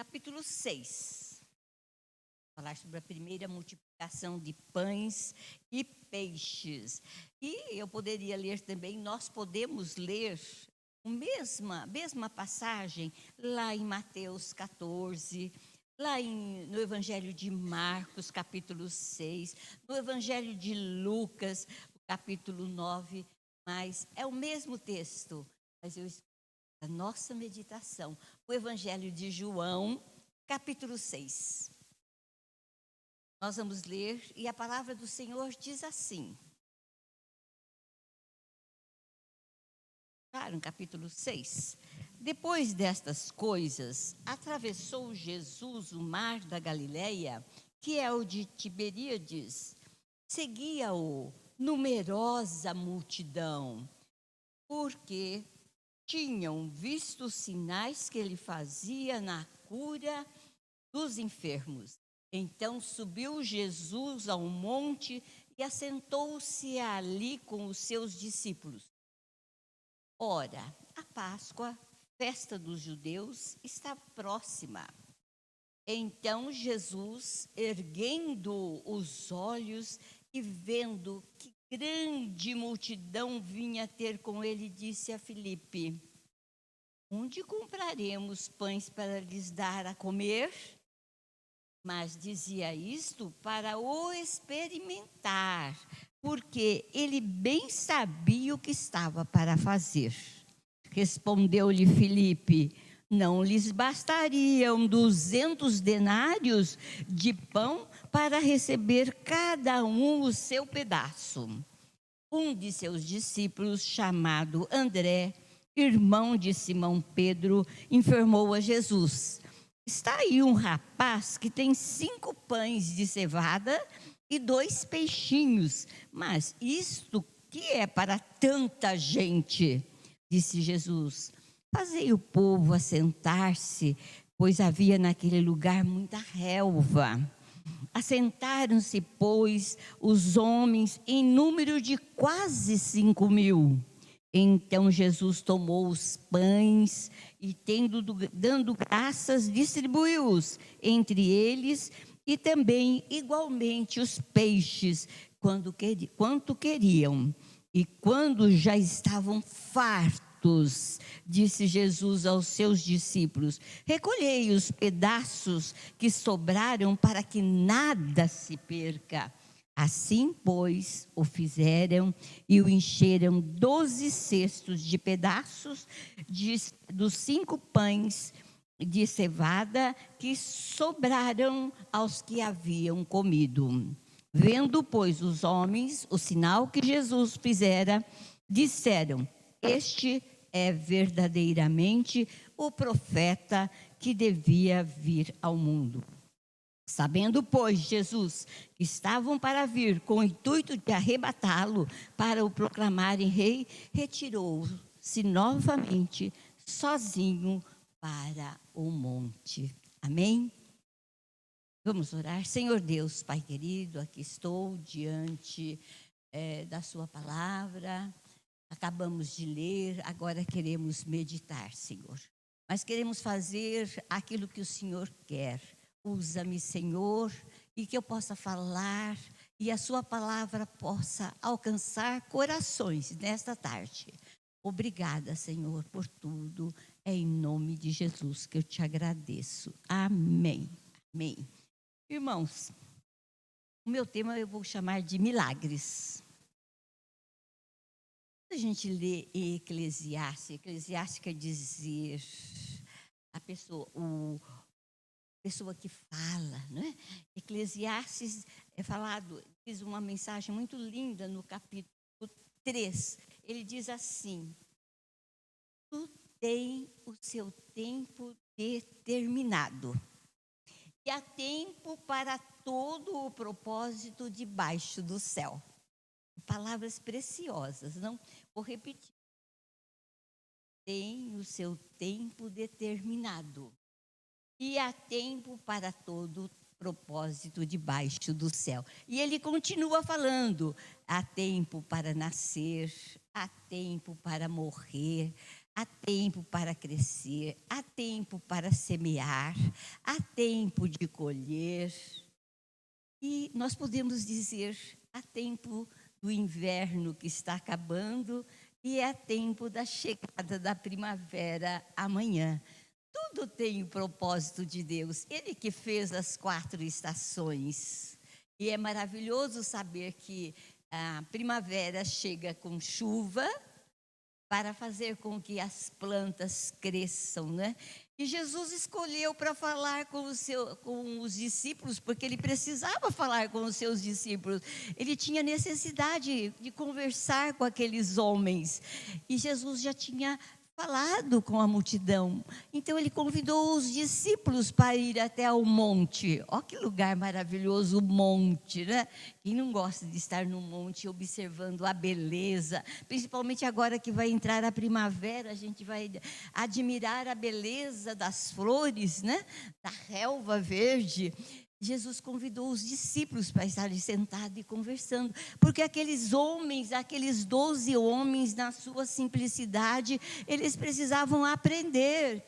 capítulo 6. Falar sobre a primeira multiplicação de pães e peixes. E eu poderia ler também, nós podemos ler a mesma passagem lá em Mateus 14, no Evangelho de Marcos, capítulo 6, no Evangelho de Lucas, capítulo 9, mas é o mesmo texto, mas eu escolhi a nossa meditação, o Evangelho de João, capítulo 6. Nós vamos ler e a palavra do Senhor diz assim. Claro, no capítulo 6. Depois destas coisas, atravessou Jesus o mar da Galileia, que é o de Tiberíades. Seguia-o numerosa multidão, porque tinham visto os sinais que ele fazia na cura dos enfermos. Então subiu Jesus ao monte e assentou-se ali com os seus discípulos. Ora, a Páscoa, festa dos judeus, estava próxima. Então Jesus, erguendo os olhos e vendo que grande multidão vinha ter com ele, disse a Filipe: onde compraremos pães para lhes dar a comer? Mas dizia isto para o experimentar, porque ele bem sabia o que estava para fazer. Respondeu-lhe Filipe: não lhes bastariam 200 denários de pão para receber cada um o seu pedaço. Um de seus discípulos, chamado André, irmão de Simão Pedro, informou a Jesus: está aí um rapaz que tem 5 pães de cevada e 2 peixinhos, mas isto que é para tanta gente? Disse Jesus: fazei o povo assentar-se, pois havia naquele lugar muita relva. Assentaram-se, pois, os homens em número de quase 5.000. Então Jesus tomou os pães e, dando graças, distribuiu-os entre eles e também igualmente os peixes, quanto queriam. E quando já estavam fartos, disse Jesus aos seus discípulos: recolhei os pedaços que sobraram para que nada se perca. Assim, pois, o fizeram e o encheram 12 cestos de pedaços dos 5 pães de cevada que sobraram aos que haviam comido. Vendo, pois, os homens o sinal que Jesus fizera, disseram: este é verdadeiramente o profeta que devia vir ao mundo. Sabendo, pois, Jesus que estavam para vir com o intuito de arrebatá-lo para o proclamarem rei, retirou-se novamente sozinho para o monte. Amém? Vamos orar. Senhor Deus, Pai querido, aqui estou diante da sua palavra. Acabamos de ler, agora queremos meditar, Senhor. Mas queremos fazer aquilo que o Senhor quer. Usa-me, Senhor, e que eu possa falar e a sua palavra possa alcançar corações nesta tarde. Obrigada, Senhor, por tudo. É em nome de Jesus que eu te agradeço. Amém. Amém. Irmãos, o meu tema eu vou chamar de milagres. A gente lê em Eclesiastes quer dizer a pessoa que fala, não é? Eclesiastes diz uma mensagem muito linda no capítulo 3. Ele diz assim: tudo tem o seu tempo determinado. E há tempo para todo o propósito debaixo do céu. Palavras preciosas, não? Vou repetir. Tem o seu tempo determinado. E há tempo para todo propósito debaixo do céu. E ele continua falando: há tempo para nascer, há tempo para morrer, Há tempo para crescer, há tempo para semear, há tempo de colher. E nós podemos dizer, há tempo do inverno que está acabando e é tempo da chegada da primavera amanhã. Tudo tem o propósito de Deus. Ele que fez as 4 estações. E é maravilhoso saber que a primavera chega com chuva para fazer com que as plantas cresçam, né? E Jesus escolheu para falar com os discípulos, porque ele precisava falar com os seus discípulos. Ele tinha necessidade de conversar com aqueles homens. E Jesus já tinha falado com a multidão. Então ele convidou os discípulos para ir até o monte. Ó, que lugar maravilhoso, o monte, né? Quem não gosta de estar no monte observando a beleza, principalmente agora que vai entrar a primavera, a gente vai admirar a beleza das flores, né? Da relva verde. Jesus convidou os discípulos para estarem sentados e conversando, porque aqueles homens, aqueles 12 homens, na sua simplicidade, eles precisavam aprender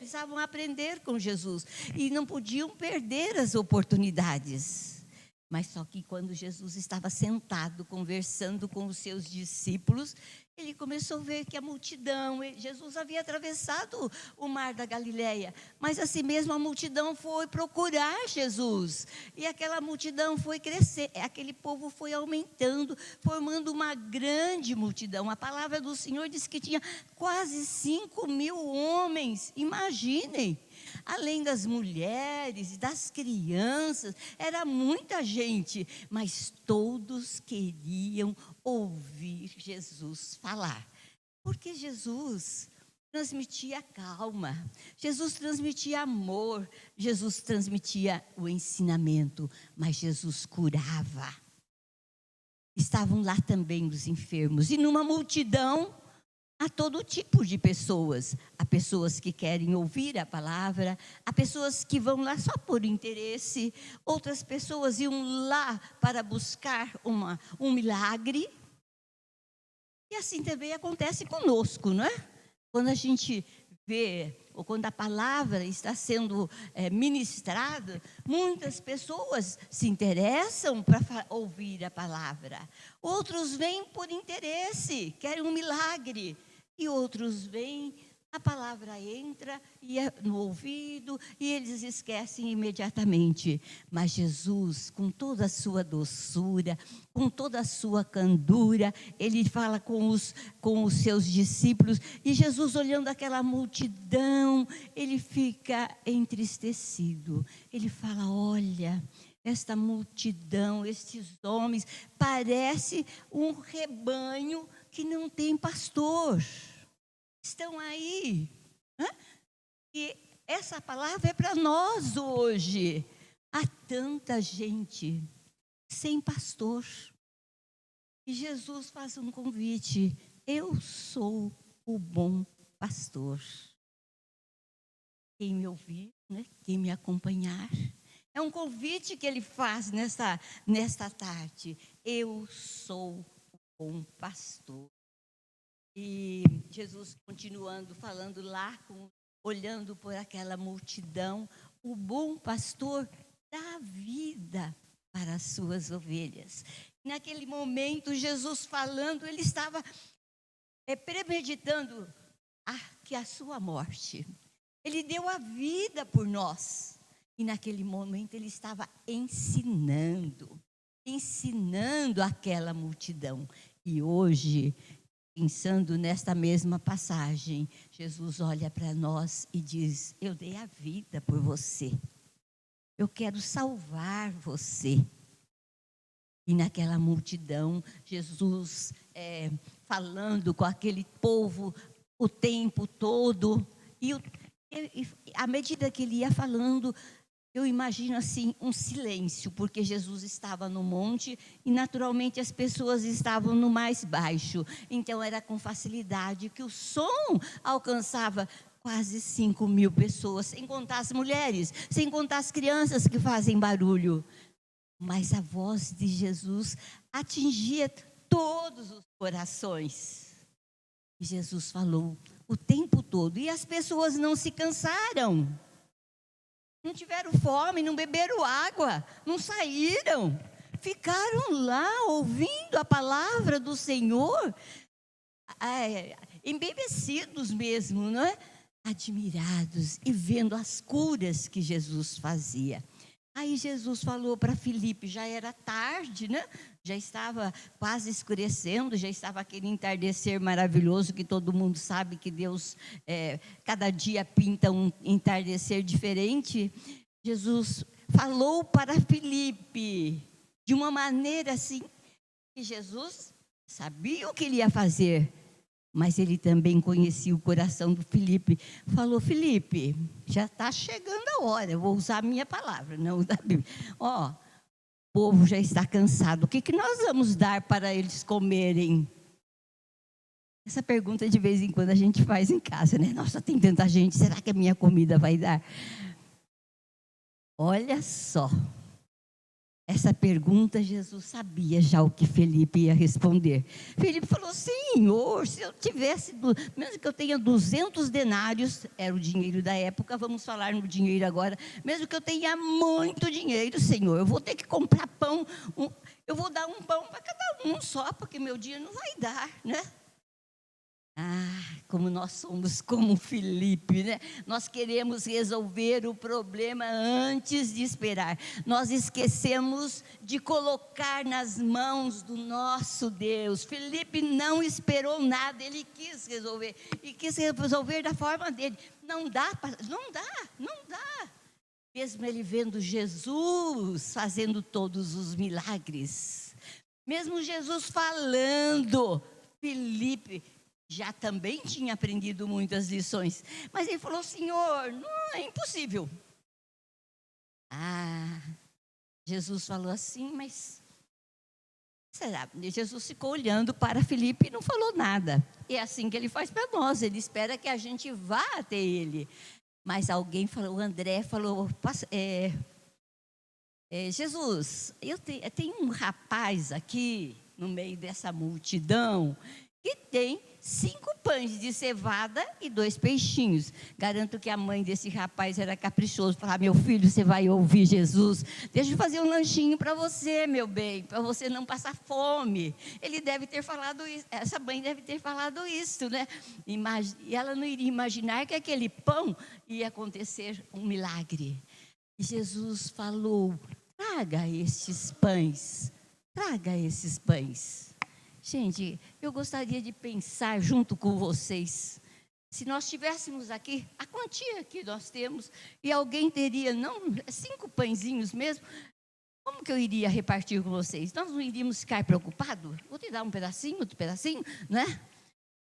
com Jesus, e não podiam perder as oportunidades. Mas só que quando Jesus estava sentado, conversando com os seus discípulos, ele começou a ver que a multidão, Jesus havia atravessado o mar da Galileia, mas assim mesmo a multidão foi procurar Jesus, e aquela multidão foi crescer, aquele povo foi aumentando, formando uma grande multidão. A palavra do Senhor diz que tinha quase 5.000 homens, imaginem, além das mulheres, das crianças, era muita gente, mas todos queriam ouvir Jesus falar, porque Jesus transmitia calma, Jesus transmitia amor, Jesus transmitia o ensinamento, mas Jesus curava. Estavam lá também os enfermos, e numa multidão há todo tipo de pessoas. Há pessoas que querem ouvir a palavra, há pessoas que vão lá só por interesse, outras pessoas iam lá para buscar um milagre. E assim também acontece conosco, não é? Quando a gente vê, ou quando a palavra está sendo ministrada, muitas pessoas se interessam para ouvir a palavra. Outros vêm por interesse, querem um milagre. E outros vêm, a palavra entra no ouvido e eles esquecem imediatamente. Mas Jesus, com toda a sua doçura, com toda a sua candura, ele fala com os seus discípulos. E Jesus, olhando aquela multidão, ele fica entristecido. Ele fala: olha, esta multidão, estes homens, parece um rebanho que não tem pastor. Estão aí. Né? E essa palavra é para nós hoje. Há tanta gente sem pastor. E Jesus faz um convite: eu sou o bom pastor. Quem me ouvir, né? Quem me acompanhar. É um convite que ele faz nesta tarde. Eu sou o bom pastor. E Jesus continuando, falando lá, olhando por aquela multidão, o bom pastor dá vida para as suas ovelhas. Naquele momento, Jesus falando, ele estava premeditando que a sua morte. Ele deu a vida por nós. E naquele momento ele estava ensinando aquela multidão. E hoje, pensando nesta mesma passagem, Jesus olha para nós e diz: eu dei a vida por você. Eu quero salvar você. E naquela multidão, Jesus falando com aquele povo o tempo todo. E à medida que ele ia falando, eu imagino assim um silêncio, porque Jesus estava no monte e naturalmente as pessoas estavam no mais baixo. Então era com facilidade que o som alcançava quase 5.000 pessoas, sem contar as mulheres, sem contar as crianças que fazem barulho. Mas a voz de Jesus atingia todos os corações. E Jesus falou o tempo todo. E as pessoas não se cansaram. Não tiveram fome, não beberam água, não saíram. Ficaram lá ouvindo a palavra do Senhor, embebecidos mesmo, não é? Admirados e vendo as curas que Jesus fazia. Aí Jesus falou para Filipe, já era tarde, né? Já estava quase escurecendo, já estava aquele entardecer maravilhoso que todo mundo sabe que Deus, cada dia pinta um entardecer diferente. Jesus falou para Filipe, de uma maneira assim, que Jesus sabia o que ele ia fazer, mas ele também conhecia o coração do Filipe. Falou: Filipe, já está chegando a hora, eu vou usar a minha palavra, não da Bíblia. Ó, o povo já está cansado, o que nós vamos dar para eles comerem? Essa pergunta de vez em quando a gente faz em casa, né? Nossa, tem tanta gente, será que a minha comida vai dar? Olha só, essa pergunta Jesus sabia já o que Felipe ia responder. Felipe falou: Senhor, se eu tivesse, mesmo que eu tenha 200 denários, era o dinheiro da época, vamos falar no dinheiro agora, mesmo que eu tenha muito dinheiro, Senhor, eu vou ter que comprar pão, eu vou dar um pão para cada um só, porque meu dia não vai dar, né? Como nós somos como Filipe, né? Nós queremos resolver o problema antes de esperar. Nós esquecemos de colocar nas mãos do nosso Deus. Filipe não esperou nada, ele quis resolver. E quis resolver da forma dele. Não dá. Mesmo ele vendo Jesus fazendo todos os milagres. Mesmo Jesus falando, Filipe já também tinha aprendido muitas lições, mas ele falou: Senhor, não é impossível. Jesus falou assim, mas será? Jesus ficou olhando para Filipe e não falou nada. É assim que ele faz para nós, ele espera que a gente vá até ele. Mas alguém falou, o André falou: Jesus, tem um rapaz aqui no meio dessa multidão que tem 5 pães de cevada e 2 peixinhos. Garanto que a mãe desse rapaz era caprichoso. Falava: meu filho, você vai ouvir Jesus, deixa eu fazer um lanchinho para você, meu bem, para você não passar fome. Ele deve ter falado isso, essa mãe deve ter falado isso, né? E ela não iria imaginar que aquele pão ia acontecer um milagre. E Jesus falou: traga estes pães, traga esses pães. Gente, eu gostaria de pensar junto com vocês, se nós tivéssemos aqui a quantia que nós temos, e alguém teria, não, 5 pãezinhos mesmo, como que eu iria repartir com vocês? Nós não iríamos ficar preocupados? Vou te dar um pedacinho, outro pedacinho, né?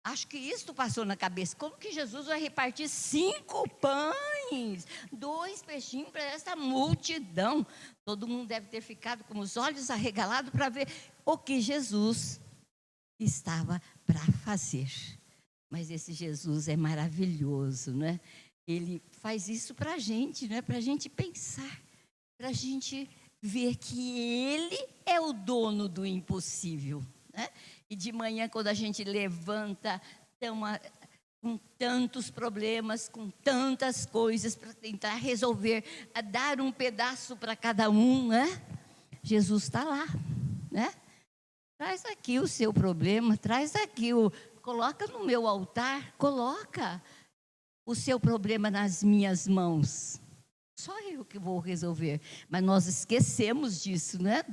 Acho que isso passou na cabeça. Como que Jesus vai repartir 5 pães, 2 peixinhos para essa multidão? Todo mundo deve ter ficado com os olhos arregalados para ver o que Jesus estava para fazer. Mas esse Jesus é maravilhoso, né? Ele faz isso para a gente, né? Para a gente pensar, para a gente ver que Ele é o dono do impossível, né? E de manhã, quando a gente levanta, com tantos problemas, com tantas coisas para tentar resolver, a dar um pedaço para cada um, né? Jesus está lá, né? Traz aqui o seu problema, traz aqui coloca no meu altar, coloca o seu problema nas minhas mãos. Só eu que vou resolver. Mas nós esquecemos disso, né?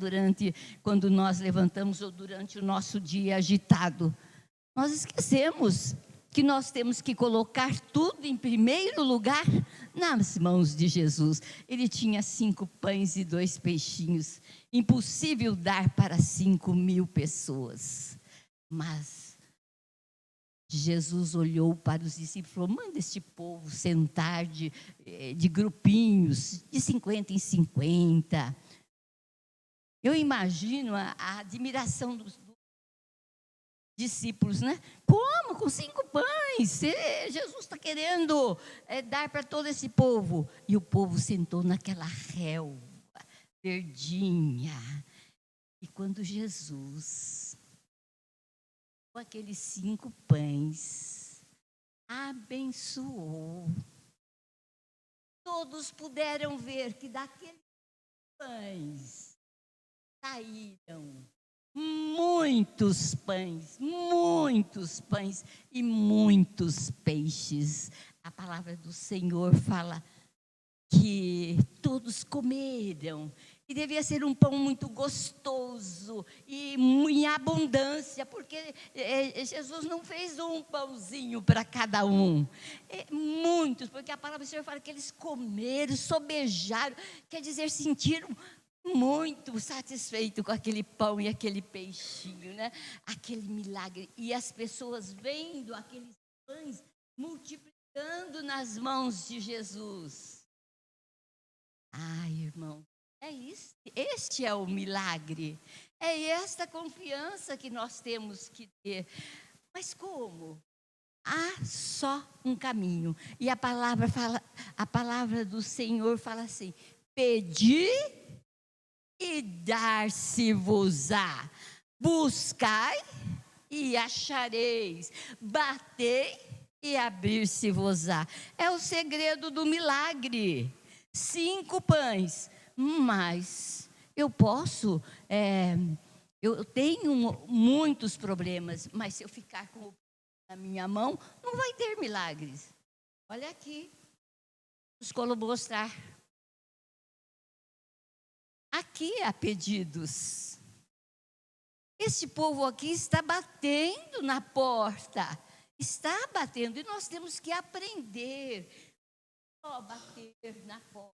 Quando nós levantamos ou durante o nosso dia agitado. Nós esquecemos que nós temos que colocar tudo em primeiro lugar nas mãos de Jesus. Ele tinha 5 pães e 2 peixinhos. Impossível dar para 5.000 pessoas. Mas Jesus olhou para os discípulos e falou: manda este povo sentar de grupinhos, de 50 em 50. Eu imagino a admiração dos discípulos, né? Como? Com 5 pães? Jesus está querendo dar para todo esse povo. E o povo sentou naquela relva verdinha. E quando Jesus, com aqueles 5 pães abençoou. Todos puderam ver que daqueles pães saíram muitos pães e muitos peixes. A palavra do Senhor fala que todos comeram, e devia ser um pão muito gostoso e em abundância, porque Jesus não fez um pãozinho para cada um, muitos, porque a palavra do Senhor fala que eles comeram, sobejaram, quer dizer, sentiram muito satisfeito com aquele pão e aquele peixinho, né? Aquele milagre, e as pessoas vendo aqueles pães multiplicando nas mãos de Jesus. Ai, irmão, é isso, este é o milagre, é esta confiança que nós temos que ter. Mas como? Há só um caminho, e a palavra do Senhor fala assim: pedi e dar-se-vos-á, buscai e achareis, batei e abrir-se-vos-á. É o segredo do milagre. 5 pães, mas eu tenho muitos problemas, mas se eu ficar com o pão na minha mão, não vai ter milagres. Olha aqui, vou mostrar. Aqui há pedidos. Este povo aqui está batendo na porta, está batendo, e nós temos que aprender a bater na porta,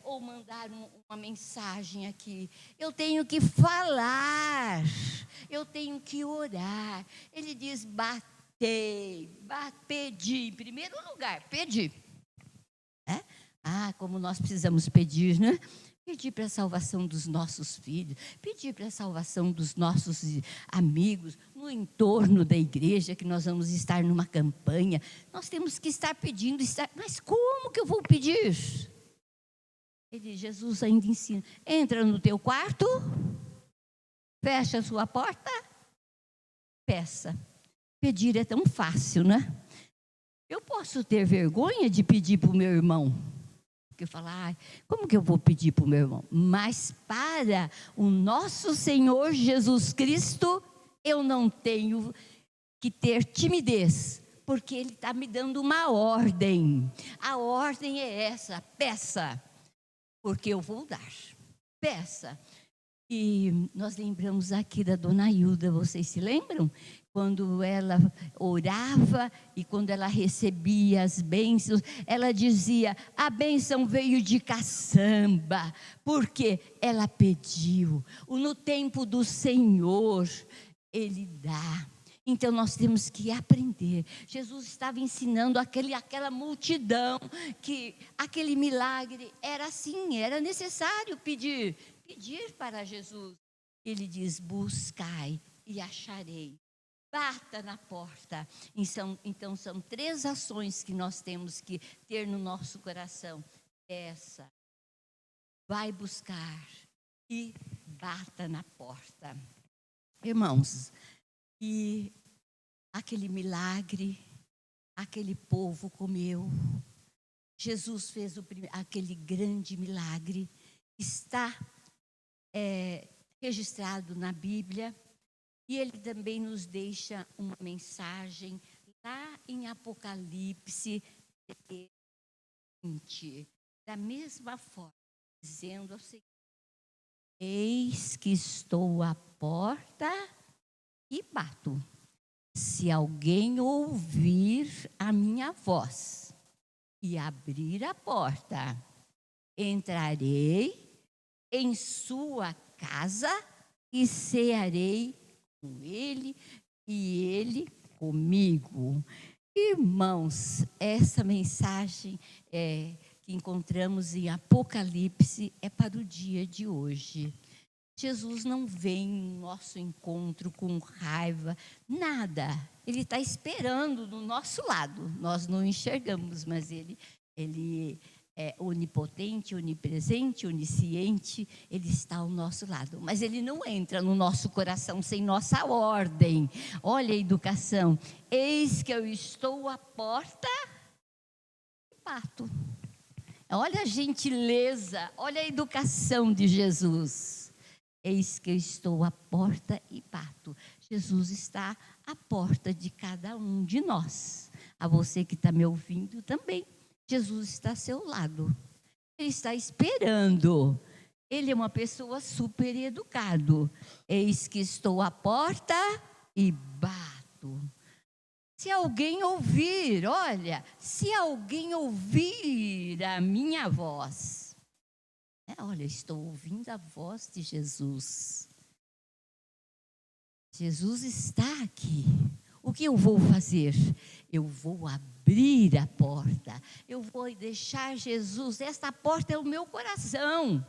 ou mandar uma mensagem aqui. Eu tenho que falar, eu tenho que orar. Ele diz: pedi, em primeiro lugar, pedi. Como nós precisamos pedir, né? Pedir para a salvação dos nossos filhos, pedir para a salvação dos nossos amigos, no entorno da igreja, que nós vamos estar numa campanha. Nós temos que estar pedindo, mas como que eu vou pedir? Jesus ainda ensina: entra no teu quarto, fecha a sua porta, peça. Pedir é tão fácil, né? Eu posso ter vergonha de pedir para o meu irmão, porque eu falo: como que eu vou pedir para o meu irmão? Mas para o nosso Senhor Jesus Cristo, eu não tenho que ter timidez, porque Ele está me dando uma ordem. A ordem é essa: peça, porque eu vou dar. Peça. E nós lembramos aqui da dona Hilda, vocês se lembram? Quando ela orava e quando ela recebia as bênçãos, ela dizia: a bênção veio de caçamba, porque ela pediu. No tempo do Senhor, Ele dá. Então nós temos que aprender. Jesus estava ensinando aquela multidão que aquele milagre era assim, era necessário pedir para Jesus. Ele diz: buscai e acharei, bata na porta. Então são 3 ações que nós temos que ter no nosso coração. Essa: vai buscar e bata na porta. Irmãos, e aquele milagre, aquele povo comeu. Jesus fez aquele grande milagre, está registrado na Bíblia, e ele também nos deixa uma mensagem lá em Apocalipse 20, da mesma forma, dizendo o seguinte: eis que estou à porta e bato. Se alguém ouvir a minha voz e abrir a porta, entrarei em sua casa e cearei com ele e ele comigo. Irmãos, essa mensagem que encontramos em Apocalipse é para o dia de hoje. Jesus não vem no nosso encontro com raiva, nada. Ele está esperando do nosso lado. Nós não enxergamos, mas ele é onipotente, onipresente, onisciente, Ele está ao nosso lado. Mas Ele não entra no nosso coração sem nossa ordem. Olha a educação. Eis que eu estou à porta e bato. Olha a gentileza, olha a educação de Jesus. Eis que eu estou à porta e bato. Jesus está à porta de cada um de nós. A você que está me ouvindo também. Jesus está ao seu lado. Ele está esperando. Ele é uma pessoa super educado. Eis que estou à porta e bato. Se alguém ouvir, olha, se alguém ouvir a minha voz, olha, estou ouvindo a voz de Jesus. Jesus está aqui. O que eu vou fazer? Eu vou abrir a porta. Eu vou deixar Jesus. Esta porta é o meu coração.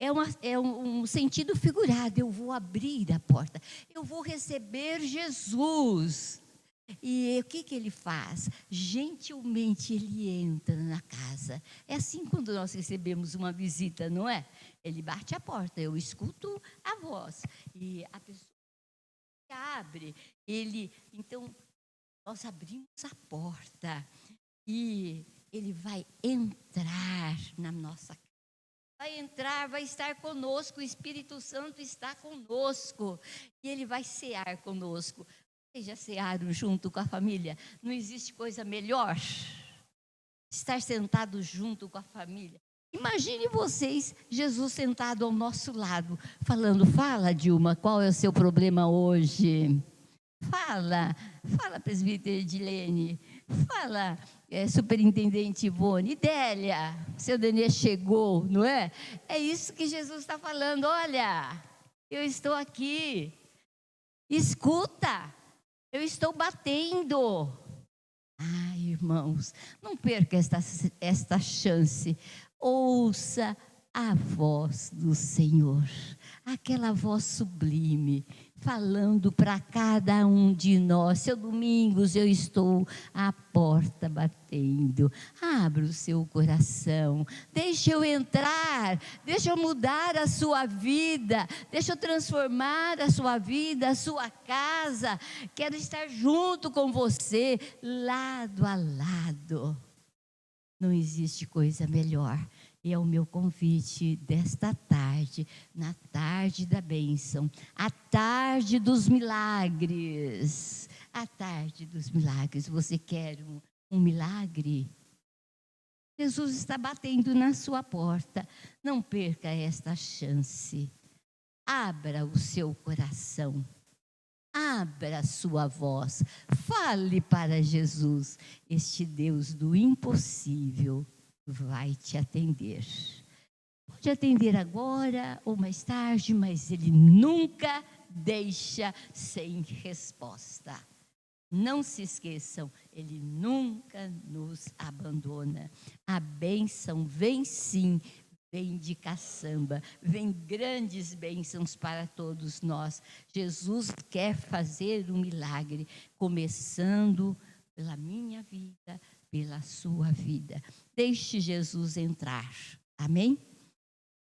É um sentido figurado. Eu vou abrir a porta. Eu vou receber Jesus. E o que ele faz? Gentilmente ele entra na casa. É assim quando nós recebemos uma visita, não é? Ele bate a porta, eu escuto a voz. E a pessoa abre. Então, nós abrimos a porta. E ele vai entrar na nossa casa. Vai entrar, vai estar conosco, o Espírito Santo está conosco. E ele vai cear conosco. Vocês já cearam junto com a família? Não existe coisa melhor? Estar sentado junto com a família. Imagine vocês, Jesus sentado ao nosso lado, falando, fala Dilma, qual é o seu problema hoje? Fala presbítero Edilene, fala superintendente Ivone, Délia, seu Denê chegou, não é? É isso que Jesus está falando, olha, eu estou aqui, escuta, eu estou batendo. Ai, irmãos, não perca esta chance, ouça a voz do Senhor, aquela voz sublime, falando para cada um de nós. Seu Domingos, eu estou à porta batendo. Abra o seu coração. Deixa eu entrar. Deixa eu mudar a sua vida. Deixa eu transformar a sua vida, a sua casa. Quero estar junto com você, lado a lado. Não existe coisa melhor. E é o meu convite desta tarde, na tarde da bênção, a tarde dos milagres. A tarde dos milagres. Você quer um milagre? Jesus está batendo na sua porta. Não perca esta chance. Abra o seu coração. Abra a sua voz. Fale para Jesus. Este Deus do impossível vai te atender. Pode atender agora ou mais tarde, mas Ele nunca deixa sem resposta. Não se esqueçam, Ele nunca nos abandona. A bênção vem sim, vem de caçamba, vem grandes bênçãos para todos nós. Jesus quer fazer um milagre, começando pela minha vida, pela sua vida. Deixe Jesus entrar. Amém?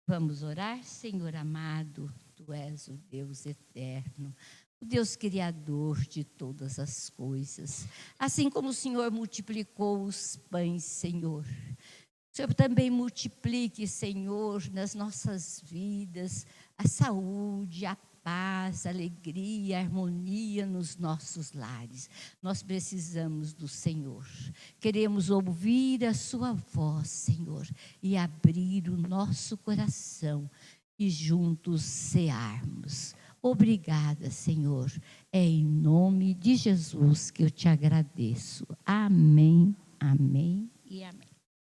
Vamos orar? Senhor amado, Tu és o Deus eterno, o Deus criador de todas as coisas. Assim como o Senhor multiplicou os pães, Senhor, o Senhor também multiplique, Senhor, nas nossas vidas, a saúde, a paz, a alegria, a harmonia nos nossos lares. Nós precisamos do Senhor. Queremos ouvir a sua voz, Senhor, e abrir o nosso coração e juntos cearmos. Obrigada, Senhor. É em nome de Jesus que eu te agradeço. Amém, amém e amém.